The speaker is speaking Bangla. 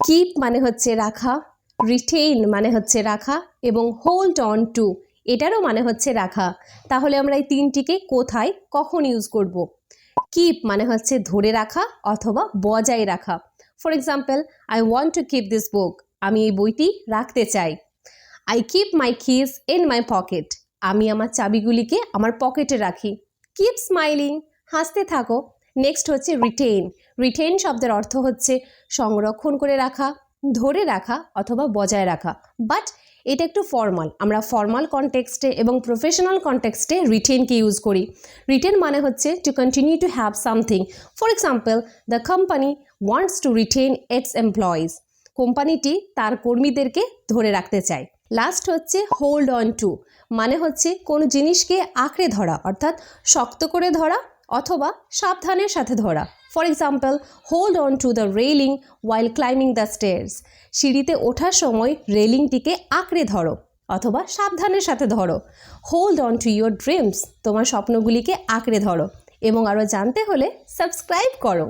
কিপ মানে হচ্ছে রাখা, রিটেইন মানে হচ্ছে রাখা এবং হোল্ড অন টু এটারও মানে হচ্ছে রাখা। তাহলে আমরা এই তিনটিকে কোথায় কখন ইউজ করব? কিপ মানে হচ্ছে ধরে রাখা অথবা বজায় রাখা। For example, I want to keep this book, আমি এই বইটি রাখতে চাই। I keep my keys in my pocket, আমি আমার চাবিগুলিকে আমার পকেটে রাখি। কিপ স্মাইলিং, হাসতে থাকো। নেক্সট হচ্ছে রিটেইন। রিটেইন শব্দের অর্থ হচ্ছে সংরক্ষণ করে রাখা, ধরে রাখা অথবা বজায় রাখা। বাট এটা একটু ফর্মাল, আমরা ফর্মাল কনটেক্সটে এবং প্রফেশনাল কনটেক্সটে রিটেইনকে ইউজ করি। রিটেইন মানে হচ্ছে to continue to have something. For example, the company wants to retain it's employees, কোম্পানিটি তার কর্মীদেরকে ধরে রাখতে চায়। লাস্ট হচ্ছে হোল্ড অন টু, মানে হচ্ছে কোনো জিনিসকে আঁকড়ে ধরা অর্থাৎ শক্ত করে ধরা অথবা সাবধানের সাথে ধরা। For example, hold on to the railing while climbing the stairs, সিঁড়িতে ওঠার সময় রেলিংটিকে আঁকড়ে ধরো অথবা সাবধানের সাথে ধরো। Hold on to your dreams, তোমার স্বপ্নগুলিকে আঁকড়ে ধরো। এবং আরও জানতে হলে সাবস্ক্রাইব করো।